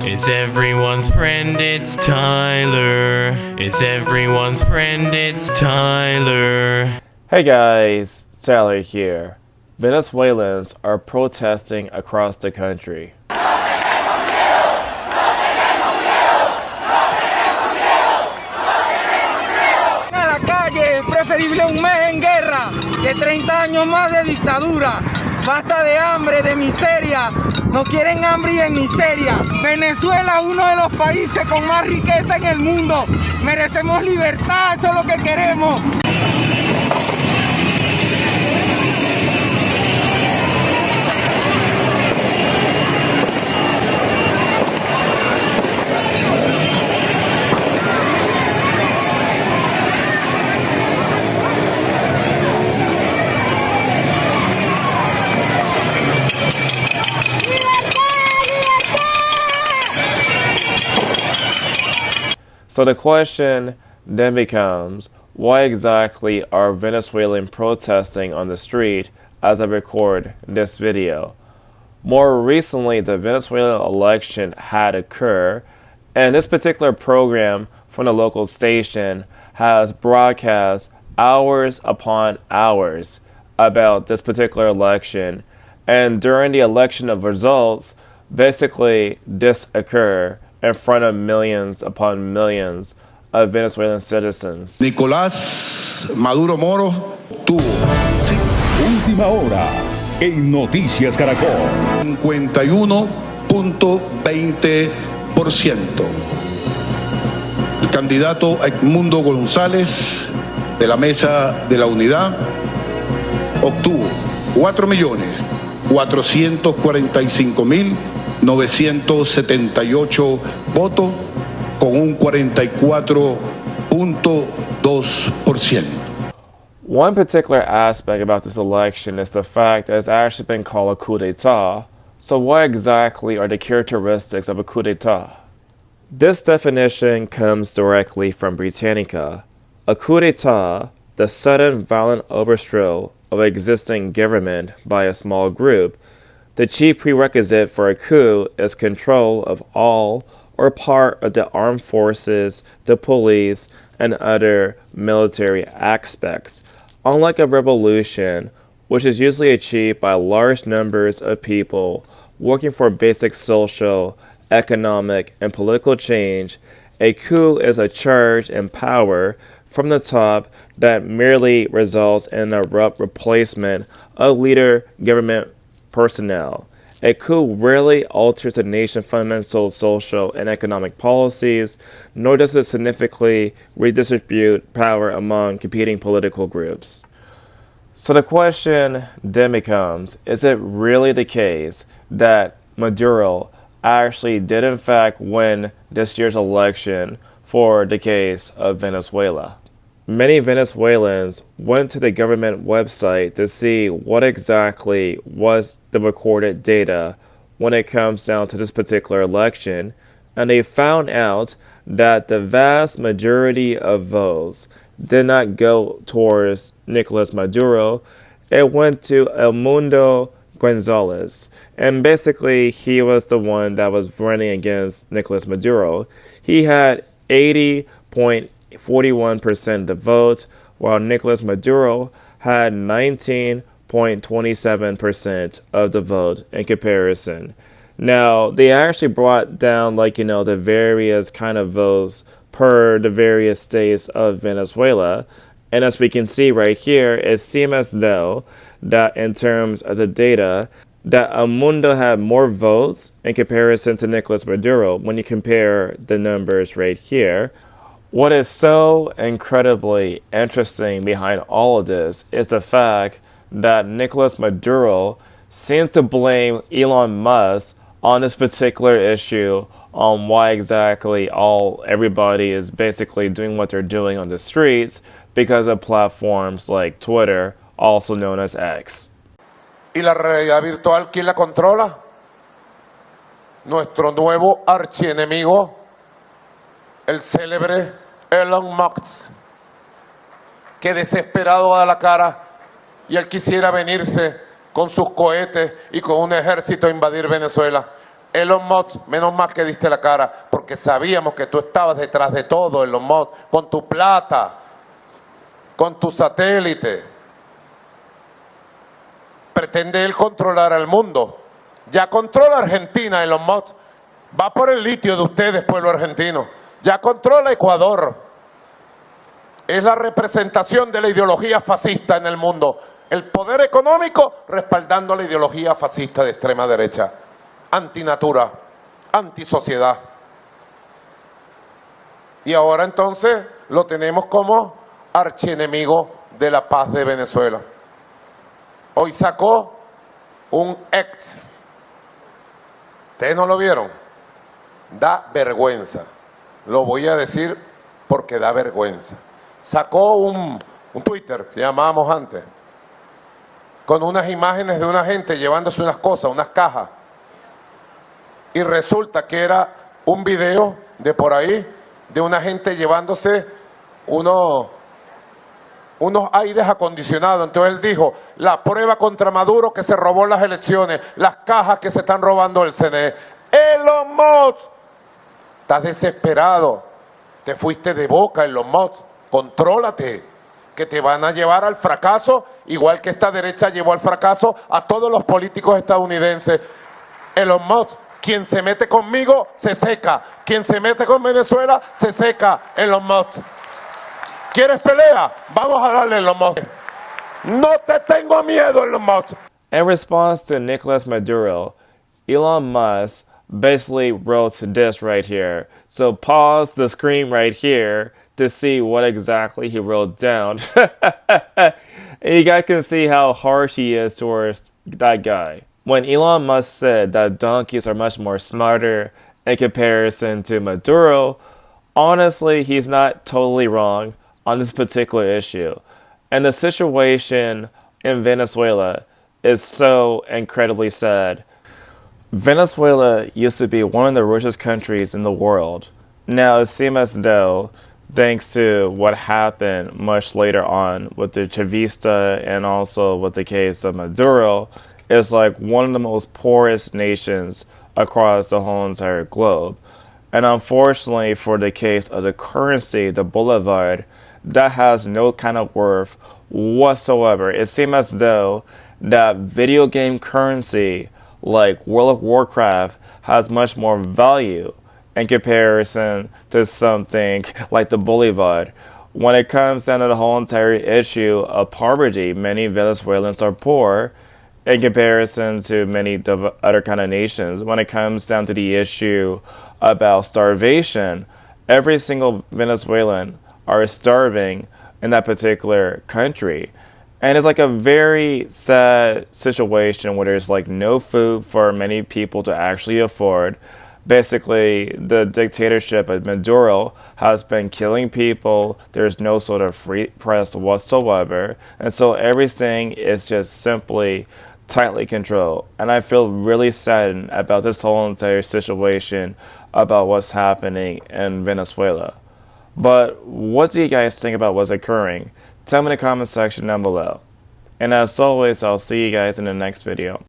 It's everyone's friend, it's Tyler. It's everyone's friend, it's Tyler. Hey guys, Tyler here. Venezuelans are protesting across the country. A la calle, es preferible un mes en guerra que 30 años más de dictadura. Basta de hambre, de miseria. No quieren hambre y en miseria. Venezuela es uno de los países con más riqueza en el mundo. Merecemos libertad, eso es lo que queremos. So the question then becomes, why exactly are Venezuelans protesting on the street as I record this video? More recently, the Venezuelan election had occurred, and this particular program from the local station has broadcast hours upon hours about this particular election. And during the election of results, basically this occurred in front of millions upon millions of Venezuelan citizens. Nicolás Maduro Moro tuvo Última hora en Noticias Caracol. 51.20%. El candidato Edmundo González de la Mesa de la Unidad obtuvo 4.445.978 votos con un 44.2%. One particular aspect about this election is the fact that it's actually been called a coup d'etat. So what exactly are the characteristics of a coup d'etat? This definition comes directly from Britannica. A coup d'etat, the sudden violent overthrow of existing government by a small group. The chief prerequisite for a coup is control of all or part of the armed forces, the police, and other military aspects. Unlike a revolution, which is usually achieved by large numbers of people working for basic social, economic, and political change, a coup is a charge in power from the top that merely results in an abrupt replacement of leader government personnel. A coup rarely alters the nation's fundamental social and economic policies, nor does it significantly redistribute power among competing political groups. So the question then becomes, is it really the case that Maduro actually did in fact win this year's election for the case of Venezuela? Many Venezuelans went to the government website to see what exactly was the recorded data when it comes down to this particular election, and they found out that the vast majority of votes did not go towards Nicolás Maduro. It went to Edmundo González, and basically he was the one that was running against Nicolás Maduro. He had 80.41% of the votes, while Nicolás Maduro had 19.27% of the vote in comparison. Now, they actually brought down, the various kind of votes per the various states of Venezuela. And as we can see right here, it seems as though that in terms of the data, that Edmundo had more votes in comparison to Nicolás Maduro when you compare the numbers right here. What is so incredibly interesting behind all of this is the fact that Nicolás Maduro seems to blame Elon Musk on this particular issue, on why exactly everybody is basically doing what they're doing on the streets because of platforms like Twitter, also known as X. ¿Y la realidad virtual quién la controla? Nuestro nuevo archienemigo, el célebre Elon Musk, que desesperado da la cara y él quisiera venirse con sus cohetes y con un ejército a invadir Venezuela. Elon Musk, menos mal que diste la cara, porque sabíamos que tú estabas detrás de todo, Elon Musk, con tu plata, con tu satélite. Pretende él controlar al mundo. Ya controla Argentina, Elon Musk. Va por el litio de ustedes, pueblo argentino. Ya controla Ecuador. Es la representación de la ideología fascista en el mundo. El poder económico respaldando la ideología fascista de extrema derecha. Antinatura, antisociedad. Y ahora entonces lo tenemos como archienemigo de la paz de Venezuela. Hoy sacó un ex. ¿Ustedes no lo vieron? Da vergüenza. Lo voy a decir porque da vergüenza. Sacó un Twitter, que llamábamos antes, con unas imágenes de una gente llevándose unas cosas, unas cajas. Y resulta que era un video de por ahí, de una gente llevándose unos aires acondicionados. Entonces él dijo, la prueba contra Maduro que se robó las elecciones, las cajas que se están robando el CNE. Elon Musk, estás desesperado, te fuiste de boca, Elon Musk, contrólate, que te van a llevar al fracaso, igual que esta derecha llevó al fracaso a todos los políticos estadounidenses. Elon Musk, quien se mete conmigo se seca, quien se mete con Venezuela se seca, Elon Musk. ¿Quieres pelea? Vamos a darle, Elon Musk. No te tengo miedo, Elon Musk. In response to Nicolas Maduro, Elon Musk basically wrote this right here. So pause the screen right here to see what exactly he wrote down. And you guys can see how harsh he is towards that guy. When Elon Musk said that donkeys are much more smarter in comparison to Maduro, honestly, he's not totally wrong on this particular issue. And the situation in Venezuela is so incredibly sad. Venezuela used to be one of the richest countries in the world. Now it seems as though, thanks to what happened much later on with the Chavista and also with the case of Maduro, it's like one of the most poorest nations across the whole entire globe. And unfortunately for the case of the currency, the Bolivar, that has no kind of worth whatsoever. It seems as though that video game currency like World of Warcraft has much more value in comparison to something like the Bolivar. When it comes down to the whole entire issue of poverty, many Venezuelans are poor in comparison to many other kind of nations. When it comes down to the issue about starvation, every single Venezuelan are starving in that particular country. And it's like a very sad situation where there's like no food for many people to actually afford. Basically, the dictatorship of Maduro has been killing people. There's no sort of free press whatsoever. And so everything is just simply tightly controlled. And I feel really saddened about this whole entire situation about what's happening in Venezuela. But what do you guys think about what's occurring? Tell me in the comment section down below. And as always, I'll see you guys in the next video.